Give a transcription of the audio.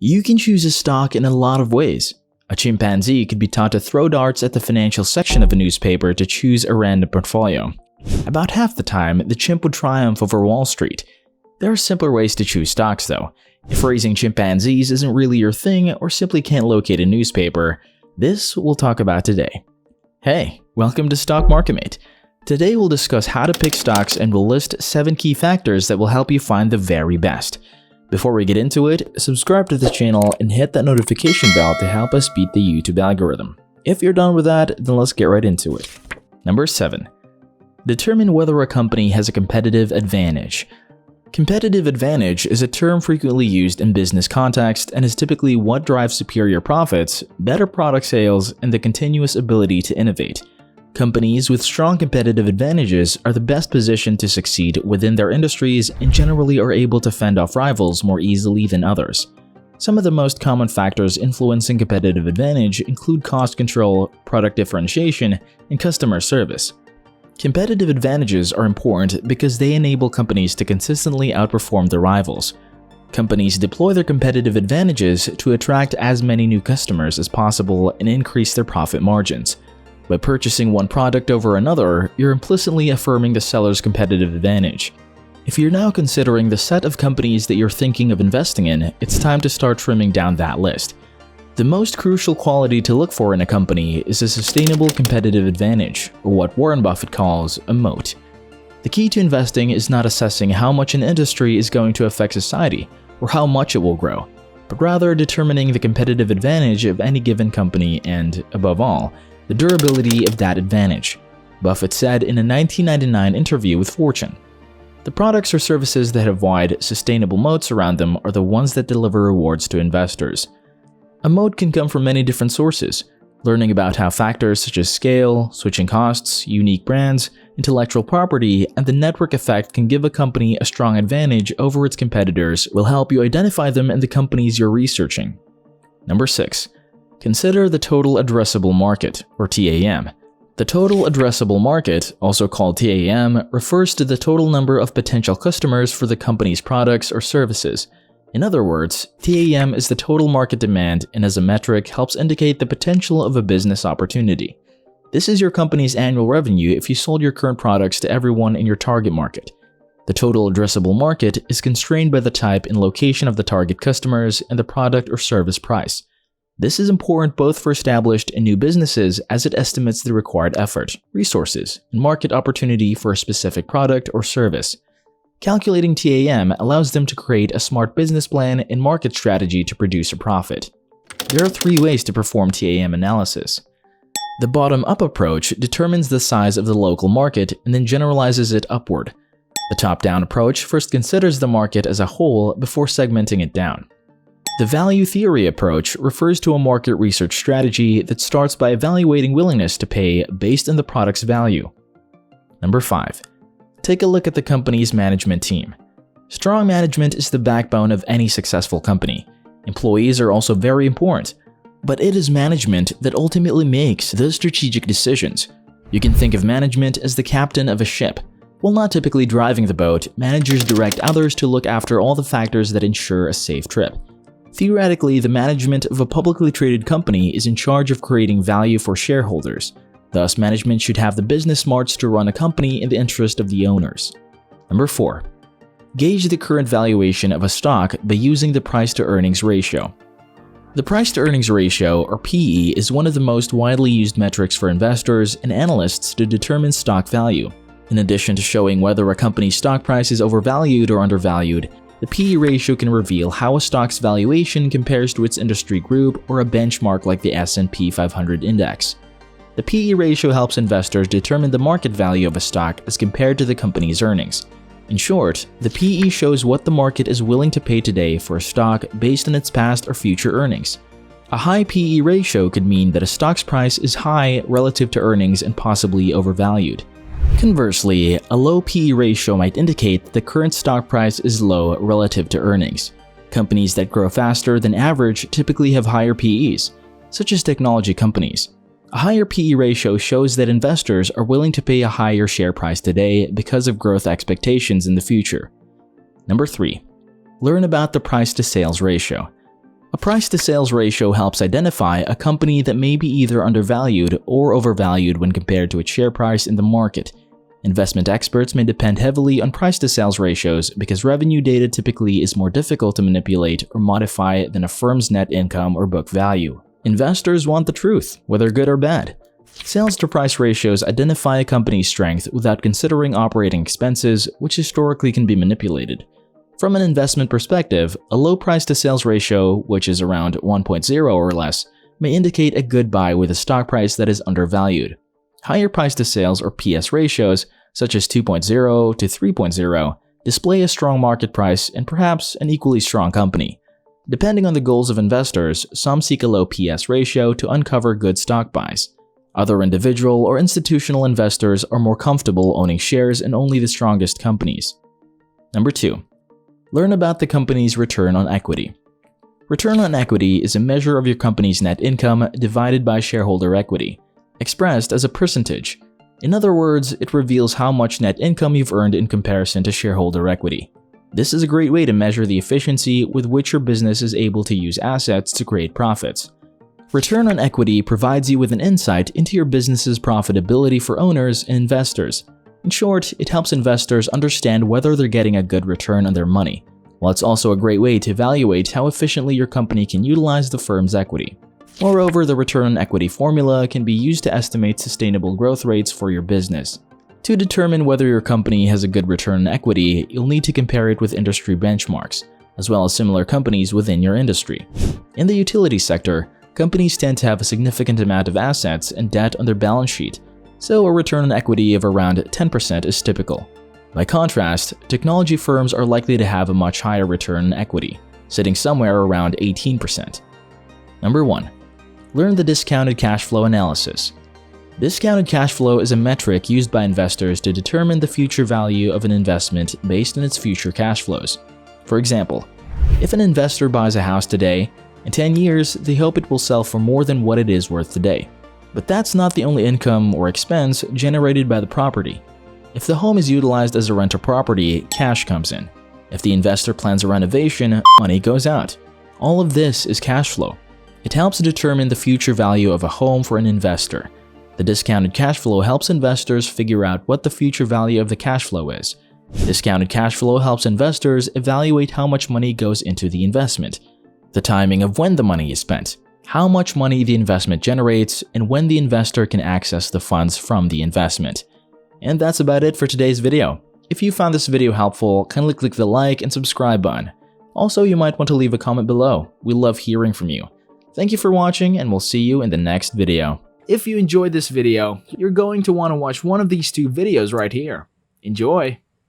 You can choose a stock in a lot of ways. A chimpanzee could be taught to throw darts at the financial section of a newspaper to choose a random portfolio. About half the time, the chimp would triumph over Wall Street. There are simpler ways to choose stocks though. If raising chimpanzees isn't really your thing or simply can't locate a newspaper, this we'll talk about today. Hey, welcome to Stock Market Mate. Today we'll discuss how to pick stocks and we'll list 7 key factors that will help you find the very best. Before we get into it, subscribe to the channel and hit that notification bell to help us beat the YouTube algorithm. If you're done with that, then let's get right into it. Number 7. Determine whether a company has a competitive advantage. Competitive advantage is a term frequently used in business context and is typically what drives superior profits, better product sales, and the continuous ability to innovate. Companies with strong competitive advantages are the best positioned to succeed within their industries and generally are able to fend off rivals more easily than others. Some of the most common factors influencing competitive advantage include cost control, product differentiation, and customer service. Competitive advantages are important because they enable companies to consistently outperform their rivals. Companies deploy their competitive advantages to attract as many new customers as possible and increase their profit margins. By purchasing one product over another, you're implicitly affirming the seller's competitive advantage. If you're now considering the set of companies that you're thinking of investing in, it's time to start trimming down that list. The most crucial quality to look for in a company is a sustainable competitive advantage, or what Warren Buffett calls a moat. The key to investing is not assessing how much an industry is going to affect society or how much it will grow, but rather determining the competitive advantage of any given company and, above all, the durability of that advantage, Buffett said in a 1999 interview with Fortune. The products or services that have wide, sustainable moats around them are the ones that deliver rewards to investors. A moat can come from many different sources. Learning about how factors such as scale, switching costs, unique brands, intellectual property, and the network effect can give a company a strong advantage over its competitors will help you identify them in the companies you're researching. Number 6. Consider the total addressable market, or TAM. The total addressable market, also called TAM, refers to the total number of potential customers for the company's products or services. In other words, TAM is the total market demand and as a metric helps indicate the potential of a business opportunity. This is your company's annual revenue if you sold your current products to everyone in your target market. The total addressable market is constrained by the type and location of the target customers and the product or service price. This is important both for established and new businesses as it estimates the required effort, resources, and market opportunity for a specific product or service. Calculating TAM allows them to create a smart business plan and market strategy to produce a profit. There are 3 ways to perform TAM analysis. The bottom-up approach determines the size of the local market and then generalizes it upward. The top-down approach first considers the market as a whole before segmenting it down. The value theory approach refers to a market research strategy that starts by evaluating willingness to pay based on the product's value. Number 5. Take a look at the company's management team. Strong management is the backbone of any successful company. Employees are also very important, but it is management that ultimately makes the strategic decisions. You can think of management as the captain of a ship. While not typically driving the boat, managers direct others to look after all the factors that ensure a safe trip. Theoretically, the management of a publicly traded company is in charge of creating value for shareholders. Thus, management should have the business smarts to run a company in the interest of the owners. Number 4. Gauge the current valuation of a stock by using the price-to-earnings ratio. The price-to-earnings ratio, or PE, is one of the most widely used metrics for investors and analysts to determine stock value. In addition to showing whether a company's stock price is overvalued or undervalued, the PE ratio can reveal how a stock's valuation compares to its industry group or a benchmark like the S&P 500 index. The PE ratio helps investors determine the market value of a stock as compared to the company's earnings. In short, the PE shows what the market is willing to pay today for a stock based on its past or future earnings. A high PE ratio could mean that a stock's price is high relative to earnings and possibly overvalued. Conversely, a low PE ratio might indicate that the current stock price is low relative to earnings. Companies that grow faster than average typically have higher PEs, such as technology companies. A higher PE ratio shows that investors are willing to pay a higher share price today because of growth expectations in the future. Number 3. Learn about the price-to-sales ratio. A price-to-sales ratio helps identify a company that may be either undervalued or overvalued when compared to its share price in the market. Investment experts may depend heavily on price-to-sales ratios because revenue data typically is more difficult to manipulate or modify than a firm's net income or book value. Investors want the truth, whether good or bad. Sales-to-price ratios identify a company's strength without considering operating expenses, which historically can be manipulated. From an investment perspective, a low price-to-sales ratio, which is around 1.0 or less, may indicate a good buy with a stock price that is undervalued. Higher price-to-sales or PS ratios, such as 2.0 to 3.0, display a strong market price and perhaps an equally strong company. Depending on the goals of investors, some seek a low PS ratio to uncover good stock buys. Other individual or institutional investors are more comfortable owning shares in only the strongest companies. Number 2. Learn about the company's return on equity. Return on equity is a measure of your company's net income divided by shareholder equity, expressed as a percentage. In other words, it reveals how much net income you've earned in comparison to shareholder equity. This is a great way to measure the efficiency with which your business is able to use assets to create profits. Return on equity provides you with an insight into your business's profitability for owners and investors. In short, it helps investors understand whether they're getting a good return on their money, while it's also a great way to evaluate how efficiently your company can utilize the firm's equity. Moreover, the return on equity formula can be used to estimate sustainable growth rates for your business. To determine whether your company has a good return on equity, you'll need to compare it with industry benchmarks, as well as similar companies within your industry. In the utility sector, companies tend to have a significant amount of assets and debt on their balance sheet, so a return on equity of around 10% is typical. By contrast, technology firms are likely to have a much higher return on equity, sitting somewhere around 18%. Number 1. Learn the discounted cash flow analysis. Discounted cash flow is a metric used by investors to determine the future value of an investment based on its future cash flows. For example, if an investor buys a house today, in 10 years they hope it will sell for more than what it is worth today. But that's not the only income or expense generated by the property. If the home is utilized as a rental property, cash comes in. If the investor plans a renovation, money goes out. All of this is cash flow. It helps determine the future value of a home for an investor. The discounted cash flow helps investors figure out what the future value of the cash flow is. Discounted cash flow helps investors evaluate how much money goes into the investment, the timing of when the money is spent, how much money the investment generates, and when the investor can access the funds from the investment. And that's about it for today's video. If you found this video helpful, kindly click the like and subscribe button. Also, you might want to leave a comment below. We love hearing from you. Thank you for watching, and we'll see you in the next video. If you enjoyed this video, you're going to want to watch one of these two videos right here. Enjoy!